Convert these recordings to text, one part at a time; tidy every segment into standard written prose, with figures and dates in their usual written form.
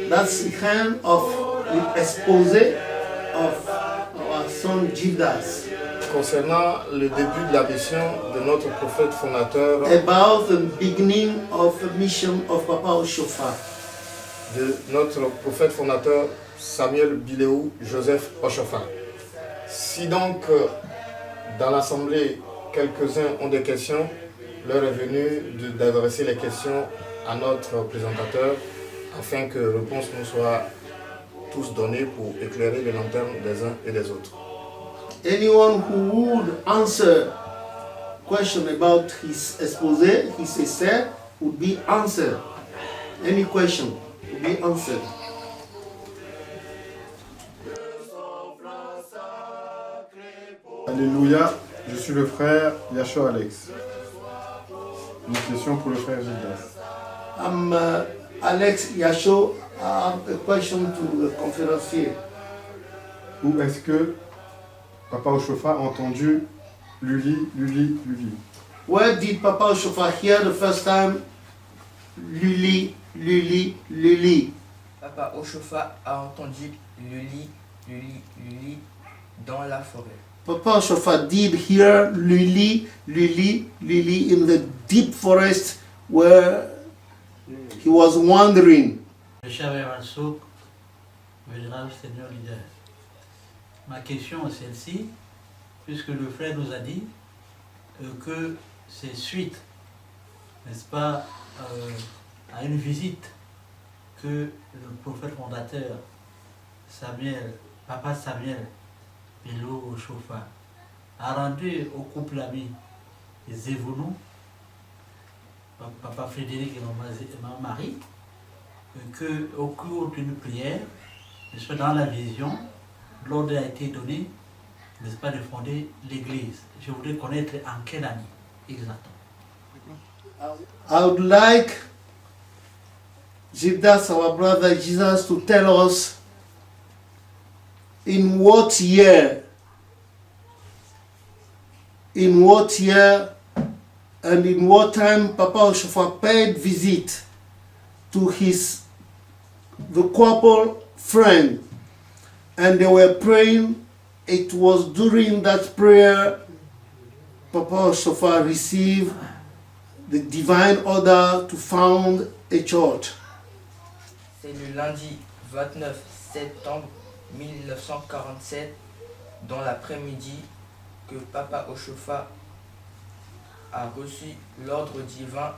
That's the kind of exposé of our son Gildas concernant le début de la mission de notre prophète fondateur, about the beginning of the mission of Papa Oshofa. de notre prophète fondateur Samuel Biléou Joseph Oshofa. Si donc dans l'assemblée quelques-uns ont des questions, l'heure est venue d'adresser les questions à notre présentateur afin que réponse nous soit tous données pour éclairer les lanternes des uns et des autres. Anyone who would answer question about his exposé, his essay, would be answered. Any question would be answered. Alléluia, je suis le frère Yasho Alex. Une question pour le frère Gildas. I'm Alex Yasho. I have a question to the conférencier. Où est-ce que Papa Oshofa a entendu Luli? Where did Papa Oshofa hear the first time Luli? Papa Oshofa a entendu Luli dans la forêt. Papa Oshofa did hear Luli in the deep forest where he was wandering. Le cher Rasouk, vénérable Seigneur leader. Ma question est celle-ci, puisque le frère nous a dit que c'est suite, n'est-ce pas, à une visite que le prophète fondateur Papa Samuel Biléou Oshofa a rendu au couple ami des Évounou, Papa Frédéric et ma mari, qu'au cours d'une prière, n'est-ce pas, dans la vision, l'ordre a été donné, n'est-ce pas, de fonder l'église. Je voudrais connaître en quelle année exactement. I would like Gildas, our brother Jesus, to tell us in what year and in what time Papa Oshofa paid visit to the couple friend, and they were praying. It was during that prayer Papa Oshofa received the divine order to found a church. C'est le lundi 29 septembre 1947, dans l'après-midi, que Papa Oshofa a reçu l'ordre divin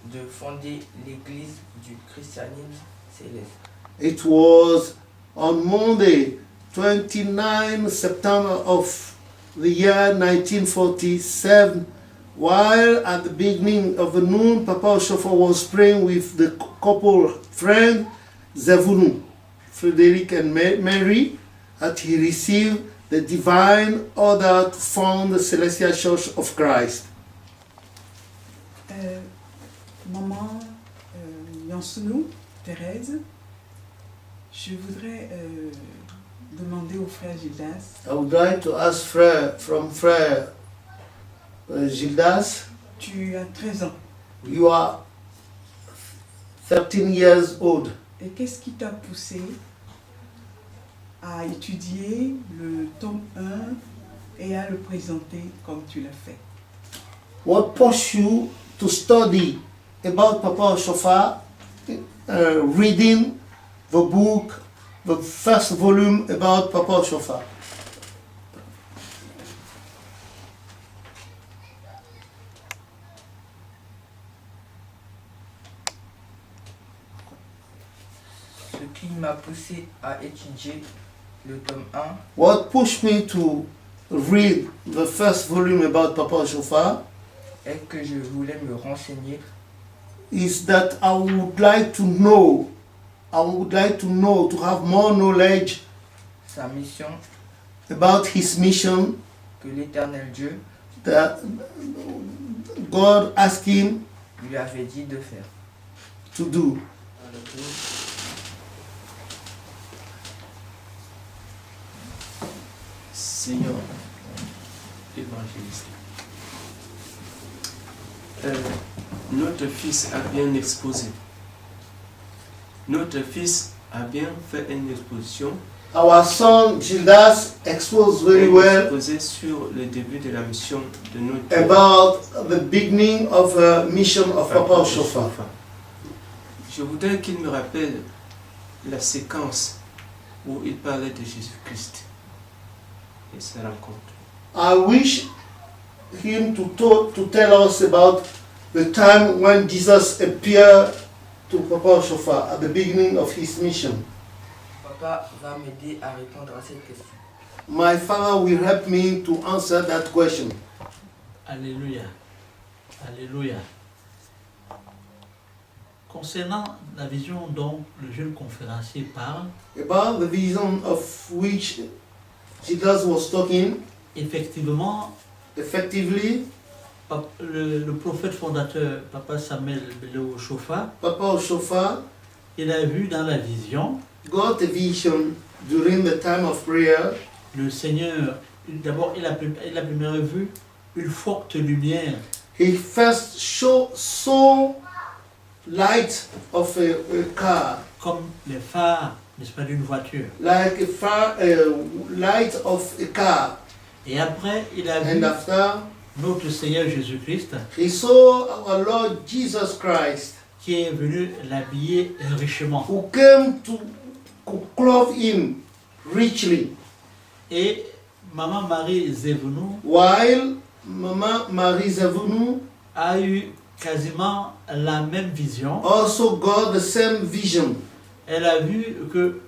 de fonder l'église du christianisme céleste. It was on Monday, 29 September of the year 1947, while at the beginning of the noon, Papa Oshofa was praying with the couple friend, Zevunu, Frederick and Mary, that he received the divine order to found the Celestial Church of Christ. Maman Yansounou, Thérèse, je voudrais demander au frère Gildas. I would like to ask Frère Gildas, Tu as 13 ans. you are 13 years old. Et qu'est-ce qui t'a poussé à étudier le tome 1 et à le présenter comme tu l'as fait? What pushed you to study about Papa Oshofa, reading the book, the first volume about Papa Oshofa? Ce qui m'a poussé à étudier le tome 1, What pushed me to read the first volume about Papa Oshofa est que je voulais me renseigner is that I would like to know, to have more knowledge sa mission about his mission que l'Éternel Dieu that God asked him lui avait dit de faire. to do. Seigneur évangéliste, notre fils a bien exposé. Notre fils a bien fait une exposition. Our son Gildas exposed very well Exposé sur le début de la mission de notre about the beginning of a mission of Papa Oshofa. Je voudrais qu'il me rappelle la séquence où il parlait de Jésus-Christ et sa rencontre. I wish him to tell us about the time when Jesus appeared to Papa Oshofa at the beginning of his mission. Papa va m'aider à répondre à cette question. My father will help me to answer that question. Alléluia. Alléluia. Concernant la vision dont le jeune conférencier parle, About the vision of which Jesus was talking, effectivement, effectively, le prophète fondateur, Papa Samuel Bello Chofa, Papa Oshofa il a vu dans la vision got a vision during the time of prayer. le Seigneur. D'abord, il a première vu une forte lumière He first saw light of a car, comme les phares, n'est-ce pas, d'une voiture. like light of a car. Et après, il a vu And after, notre Seigneur Jésus-Christ he saw our Lord Jesus Christ, qui est venu l'habiller richement. who came to clothe him richly, Et Maman Marie Zevounou while Mama Marie Zavunu a eu quasiment la même vision. also got the same vision. Elle a vu que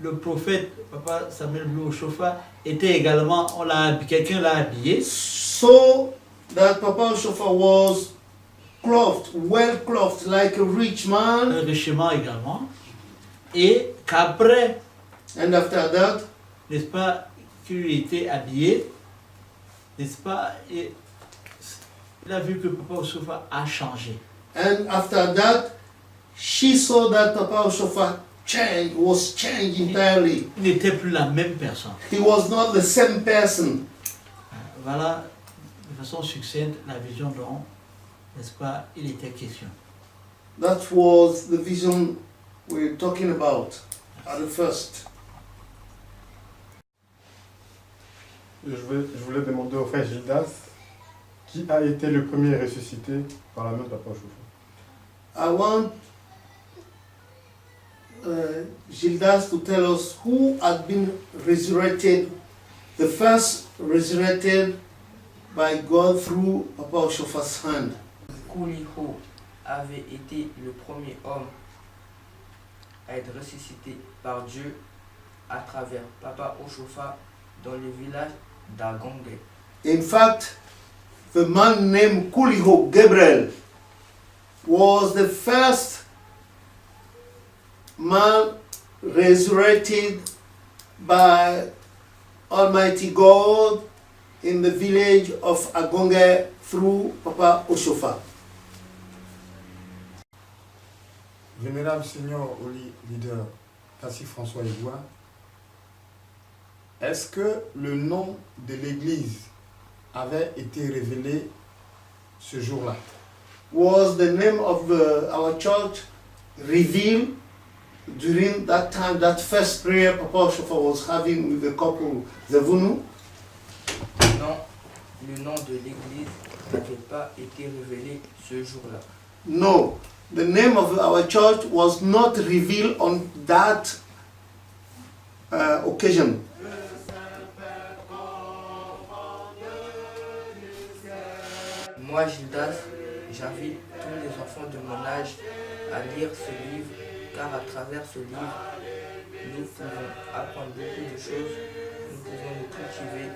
le prophète Papa Samuel Bello Chofa était également, quelqu'un l'a habillé. So that Papa Oshofa was clothed, well clothed, like a rich man. Richement également, et qu'après, And after that, n'est-ce pas, qu'il était habillé, n'est-ce pas, et il a vu que Papa Oshofa a changé. and after that, she saw that Papa Oshofa was changed entirely. Il n'était plus la même personne. He was not the same person. Voilà, de façon succincte, la vision dont, n'est-ce pas, il était question. That was the vision we're talking about at the first. Je voulais demander au frère Gildas qui a été le premier ressuscité par la main de Papa Oshofa. I want Gildas to tell us who had been resurrected, the first resurrected by God through Papa Oshofa's hand. Kouliho avait été le premier homme à être ressuscité par Dieu à travers Papa Oshofa dans le village d'Agongue. In fact, the man named Kouliho Gabriel was the first man resurrected by Almighty God in the village of Agonge through Papa Oshofa. Vénérable Seigneur Holy Leader Tassi François Edouard, est-ce que le nom de l'église avait été révélé ce jour-là? Was the name of our church revealed during that time, that first prayer Papa Oshofa was having with the couple Zavunu? Non, le nom de l'église n'avait pas été révélé ce jour-là. No, the name of our church was not revealed on that occasion. Moi, Gildas, j'invite tous les enfants de mon âge à lire ce livre, car à travers ce livre, nous pouvons apprendre beaucoup de choses, nous pouvons nous cultiver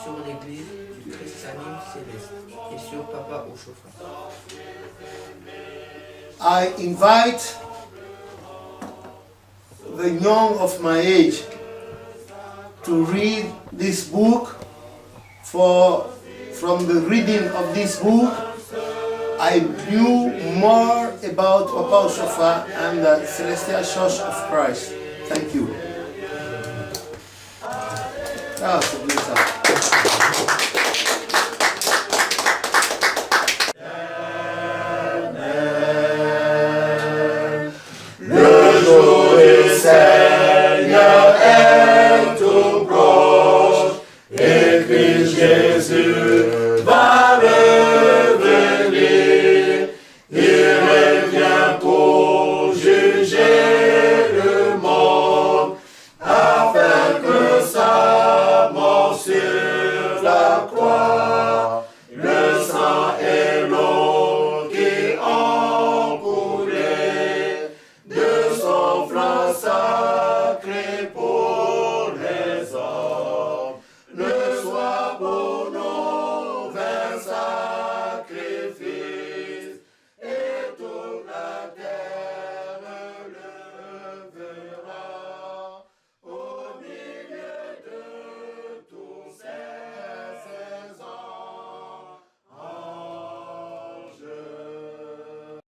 sur l'église du christianisme céleste et sur Papa Oshofa. I invite the young of my age to read this book. From the reading of this book, I knew more about Papa Oshofa and the Celestial Church of Christ. Thank you.